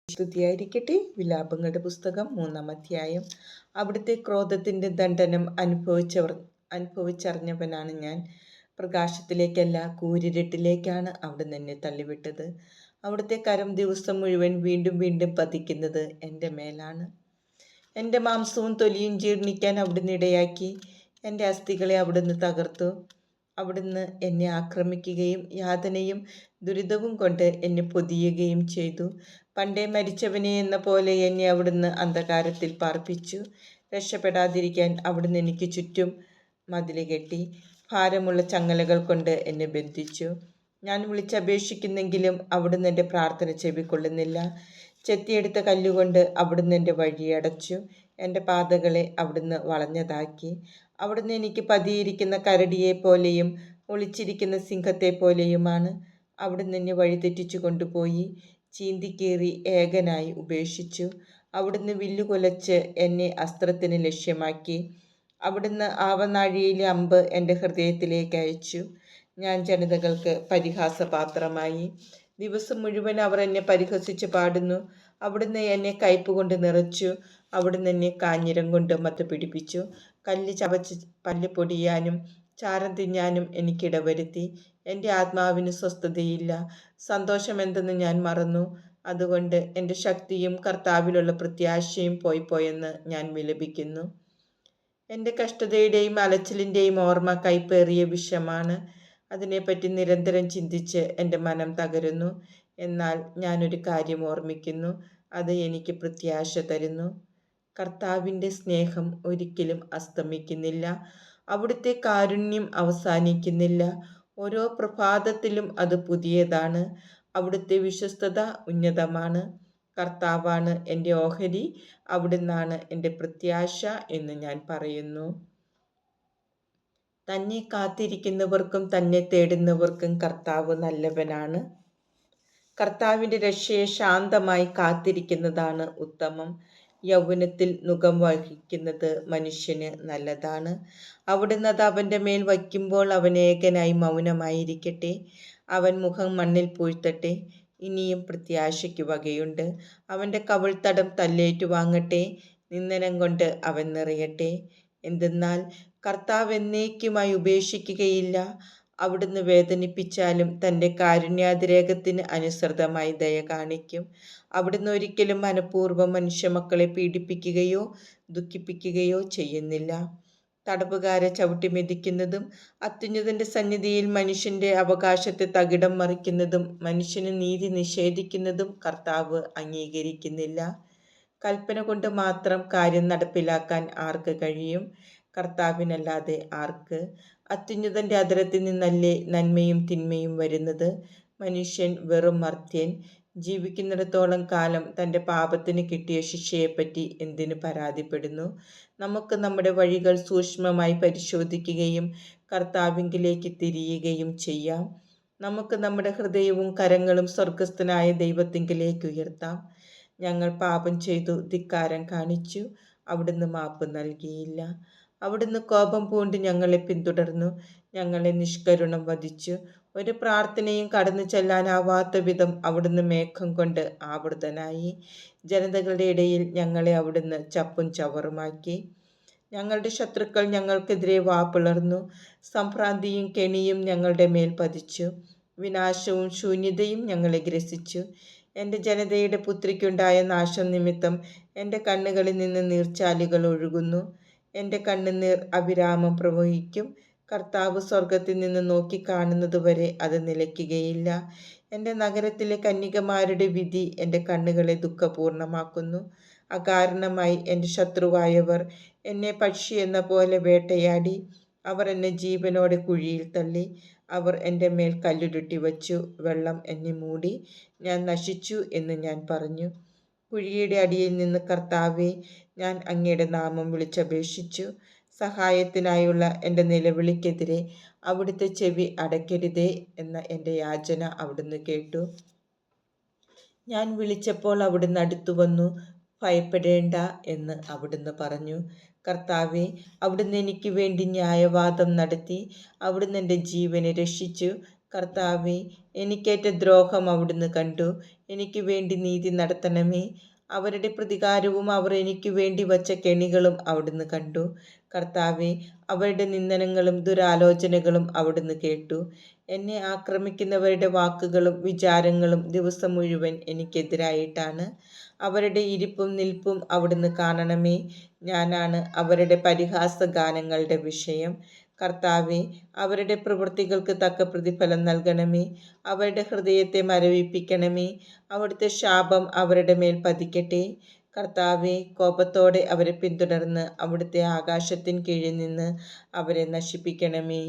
സ്തുതിയായിരിക്കട്ടെ. വിലാപങ്ങളുടെ പുസ്തകം 3-ാം അധ്യായം. അവിടുത്തെ ക്രോധത്തിൻ്റെ ദണ്ഡനം അനുഭവിച്ചറിഞ്ഞവനാണ് ഞാൻ. പ്രകാശത്തിലേക്കല്ല, കൂരിരുട്ടിലേക്കാണ് അവിടുന്ന് എന്നെ തള്ളിവിട്ടത്. അവിടുത്തെ കരം ദിവസം മുഴുവൻ വീണ്ടും വീണ്ടും പതിക്കുന്നത് എൻ്റെ മേലാണ്. എൻ്റെ മാംസവും തൊലിയും ജീർണിക്കാൻ അവിടുന്ന് ഇടയാക്കി. എൻ്റെ അസ്ഥികളെ അവിടുന്ന് തകർത്തു. അവിടുന്ന് എന്നെ ആക്രമിക്കുകയും യാതനയും ദുരിതവും കൊണ്ട് എന്നെ പൊതിയുകയും ചെയ്തു. പണ്ടേ മരിച്ചവനെ എന്ന പോലെ എന്നെ അവിടുന്ന് അന്ധകാരത്തിൽ പാർപ്പിച്ചു. രക്ഷപ്പെടാതിരിക്കാൻ അവിടുന്ന് എനിക്ക് ചുറ്റും മതിൽ കെട്ടി. ഭാരമുള്ള ചങ്ങലകൾ കൊണ്ട് എന്നെ ബന്ധിച്ചു. ഞാൻ വിളിച്ചപേക്ഷിക്കുന്നെങ്കിലും അവിടുന്ന് എൻ്റെ പ്രാർത്ഥന ചെവിക്കൊള്ളുന്നില്ല. ചെത്തിയെടുത്ത കല്ലുകൊണ്ട് അവിടുന്ന് എൻ്റെ വഴിയടച്ചു. എൻ്റെ പാതകളെ അവിടുന്ന് വളഞ്ഞതാക്കി. അവിടുന്ന് എനിക്ക് പതിയിരിക്കുന്ന കരടിയെ പോലെയും ഒളിച്ചിരിക്കുന്ന സിംഹത്തെ പോലെയുമാണ്. അവിടുന്ന് എന്നെ വഴിതെറ്റിച്ചു കൊണ്ടുപോയി ചീന്തിക്കേറി ഏകനായി ഉപേക്ഷിച്ചു. അവിടുന്ന് വില്ലുകുലച്ച് എന്നെ അസ്ത്രത്തിന് ലക്ഷ്യമാക്കി. അവിടുന്ന് ആവനാഴിയിലെ അമ്പ് എൻ്റെ ഹൃദയത്തിലേക്ക് അയച്ചു. ഞാൻ ജനതകൾക്ക് പരിഹാസപാത്രമായി. ദിവസം മുഴുവൻ അവർ എന്നെ പരിഹസിച്ച് പാടുന്നു. അവിടുന്ന് എന്നെ കയ്പ് കൊണ്ട് നിറച്ചു. അവിടുന്ന് എന്നെ കാഞ്ഞിരം കൊണ്ട് മത്ത് പിടിപ്പിച്ചു. കല്ല് ചവച്ച് പല്ല് പൊടിയാനും ചാരം തിന്നാനും എനിക്കിടവരുത്തി. എൻ്റെ ആത്മാവിന് സ്വസ്ഥതയില്ല. സന്തോഷം എന്തെന്ന് ഞാൻ മറന്നു. അതുകൊണ്ട് എൻ്റെ ശക്തിയും കർത്താവിലുള്ള പ്രത്യാശയും പോയെന്ന് ഞാൻ വിലപിക്കുന്നു. എൻ്റെ കഷ്ടതയുടെയും അലച്ചിലിൻ്റെയും ഓർമ്മ കൈപ്പേറിയ വിഷമാണ്. അതിനെപ്പറ്റി നിരന്തരം ചിന്തിച്ച് എൻ്റെ മനം തകരുന്നു. എന്നാൽ ഞാനൊരു കാര്യം ഓർമ്മിക്കുന്നു. അത് എനിക്ക് പ്രത്യാശ തരുന്നു. കർത്താവിൻ്റെ സ്നേഹം ഒരിക്കലും അസ്തമിക്കുന്നില്ല. അവിടുത്തെ കാരുണ്യം അവസാനിക്കുന്നില്ല. ഓരോ പ്രഭാതത്തിലും അത് പുതിയതാണ്. അവിടുത്തെ വിശ്വസ്തത ഉന്നതമാണ്. കർത്താവാണ് എൻ്റെ ഓഹരി, അവിടുന്നാണ് എൻ്റെ പ്രത്യാശ എന്ന് ഞാൻ പറയുന്നു. തന്നെ കാത്തിരിക്കുന്നവർക്കും തന്നെ തേടുന്നവർക്കും കർത്താവ് നല്ലവനാണ്. കർത്താവിൻ്റെ രക്ഷയെ ശാന്തമായി കാത്തിരിക്കുന്നതാണ് ഉത്തമം. യൗവനത്തിൽ നുകം വഹിക്കുന്നത് മനുഷ്യന് നല്ലതാണ്. അവിടുന്ന് അത് അവൻ്റെ മേൽ വയ്ക്കുമ്പോൾ അവൻ ഏകനായി മൗനമായിരിക്കട്ടെ. അവൻ മുഖം മണ്ണിൽ പൂഴ്ത്തട്ടെ. ഇനിയും പ്രത്യാശയ്ക്ക് വകയുണ്ട്. അവൻ്റെ കവിൾത്തടം തല്ലേറ്റു വാങ്ങട്ടെ. നിന്ദനം കൊണ്ട് അവൻ നിറയട്ടെ. എന്തെന്നാൽ കർത്താവ് എന്നേക്കുമായി ഉപേക്ഷിക്കുകയില്ല. അവിടുന്ന് വേദനിപ്പിച്ചാലും തൻ്റെ കാരുണ്യാതിരേകത്തിന് അനുസൃതമായി ദയ കാണിക്കും. അവിടുന്ന് ഒരിക്കലും മനഃപൂർവ്വം മനുഷ്യമക്കളെ പീഡിപ്പിക്കുകയോ ദുഃഖിപ്പിക്കുകയോ ചെയ്യുന്നില്ല. തടവുകാരെ ചവിട്ടി മെതിക്കുന്നതും അത്യുന്നതൻ്റെ സന്നിധിയിൽ മനുഷ്യൻ്റെ അവകാശത്തെ തകിടം മറിക്കുന്നതും മനുഷ്യന് നീതി നിഷേധിക്കുന്നതും കർത്താവ് അംഗീകരിക്കുന്നില്ല. കൽപ്പന കൊണ്ട് മാത്രം കാര്യം നടപ്പിലാക്കാൻ ആർക്ക് കഴിയും? കർത്താവിനല്ലാതെ ആർക്ക്? അത്യുന്നതൻ്റെ അധരത്തിൽ നിന്നല്ലേ നന്മയും തിന്മയും വരുന്നത്? മനുഷ്യൻ വെറും മർത്യൻ. ജീവിക്കുന്നിടത്തോളം കാലം തൻ്റെ പാപത്തിന് കിട്ടിയ ശിക്ഷയെപ്പറ്റി എന്തിനു പരാതിപ്പെടുന്നു? നമുക്ക് നമ്മുടെ വഴികൾ സൂക്ഷ്മമായി പരിശോധിക്കുകയും കർത്താവിങ്കിലേക്ക് തിരിയുകയും ചെയ്യാം. നമുക്ക് നമ്മുടെ ഹൃദയവും കരങ്ങളും സ്വർഗസ്ഥനായ ദൈവത്തിങ്കിലേക്ക് ഉയർത്താം. ഞങ്ങൾ പാപം ചെയ്തു, ധിക്കാരം കാണിച്ചു. അവിടുന്ന് മാപ്പ് നൽകിയില്ല. അവിടുന്ന് കോപം പൂണ്ട് ഞങ്ങളെ പിന്തുടർന്നു. ഞങ്ങളെ നിഷ്കരുണം വധിച്ചു. ഒരു പ്രാർത്ഥനയും കടന്നു ചെല്ലാനാവാത്ത വിധം അവിടുന്ന് മേഘം കൊണ്ട് ആവൃതനായി. ജനതകളുടെ ഇടയിൽ ഞങ്ങളെ അവിടുന്ന് ചപ്പും ചവറുമാക്കി. ഞങ്ങളുടെ ശത്രുക്കൾ ഞങ്ങൾക്കെതിരെ വാപിളർന്നു. സംഭ്രാന്തിയും കെണിയും ഞങ്ങളുടെ മേൽ പതിച്ചു. വിനാശവും ശൂന്യതയും ഞങ്ങളെ ഗ്രസിച്ചു. എൻ്റെ ജനതയുടെ പുത്രിക്കുണ്ടായ നാശം നിമിത്തം എൻ്റെ കണ്ണുകളിൽ നിന്ന് നീർച്ചാലുകൾ ഒഴുകുന്നു. എൻ്റെ കണ്ണുനീർ അവിരാമം പ്രവഹിക്കും. കർത്താവ് സ്വർഗത്തിൽ നിന്ന് നോക്കിക്കാണുന്നതുവരെ അത് നിലയ്ക്കുകയില്ല. എൻ്റെ നഗരത്തിലെ കന്യകമാരുടെ വിധി എൻ്റെ കണ്ണുകളെ ദുഃഖപൂർണമാക്കുന്നു. അകാരണമായി എൻ്റെ ശത്രുവായവർ എന്നെ പക്ഷി എന്ന പോലെ വേട്ടയാടി. അവർ എന്നെ ജീവനോടെ കുഴിയിൽ തള്ളി. അവർ എൻ്റെ മേൽ കല്ലുരുട്ടി വച്ചു. വെള്ളം എന്നെ മൂടി. ഞാൻ നശിച്ചു എന്ന് ഞാൻ പറഞ്ഞു. കുഴിയുടെ അടിയിൽ നിന്ന് കർത്താവേ, ഞാൻ അങ്ങയുടെ നാമം വിളിച്ചപേക്ഷിച്ചു. സഹായത്തിനായുള്ള എൻ്റെ നിലവിളിക്കെതിരെ അവിടുത്തെ ചെവി അടയ്ക്കരുതേ എന്ന എൻ്റെ യാചന അവിടുന്ന് കേട്ടു. ഞാൻ വിളിച്ചപ്പോൾ അവിടുന്ന് അടുത്തു വന്നു. ഭയപ്പെടേണ്ട എന്ന് അവിടുന്ന് പറഞ്ഞു. കർത്താവേ, അവിടുന്ന് എനിക്ക് വേണ്ടി ന്യായവാദം നടത്തി. അവിടുന്ന് എൻ്റെ ജീവനെ രക്ഷിച്ചു. കർത്താവെ, എനിക്കേറ്റ ദ്രോഹം അവിടുന്ന് കണ്ടു. എനിക്ക് വേണ്ടി നീതി നടത്തണമേ. അവരുടെ പ്രതികാരവും അവർ എനിക്ക് വേണ്ടി വച്ച കെണികളും അവിടുന്ന് കണ്ടു. കർത്താവെ, അവരുടെ നിന്ദനങ്ങളും ദുരാലോചനകളും അവിടുന്ന് കേട്ടു. എന്നെ ആക്രമിക്കുന്നവരുടെ വാക്കുകളും വിചാരങ്ങളും ദിവസം മുഴുവൻ എനിക്കെതിരായിട്ടാണ്. അവരുടെ ഇരിപ്പും നിൽപ്പും അവിടുന്ന് കാണണമേ. ഞാനാണ് അവരുടെ പരിഹാസഗാനങ്ങളുടെ വിഷയം. കർത്താവെ, അവരുടെ പ്രവൃത്തികൾക്ക് തക്ക പ്രതിഫലം നൽകണമേ. അവരുടെ ഹൃദയത്തെ മരവിപ്പിക്കണമേ. അവിടുത്തെ ശാപം അവരുടെ മേൽ പതിക്കട്ടെ. കർത്താവെ, കോപത്തോടെ അവരെ പിന്തുടർന്ന് അവിടുത്തെ ആകാശത്തിൻ കീഴിൽ നിന്ന് അവരെ നശിപ്പിക്കണമേ.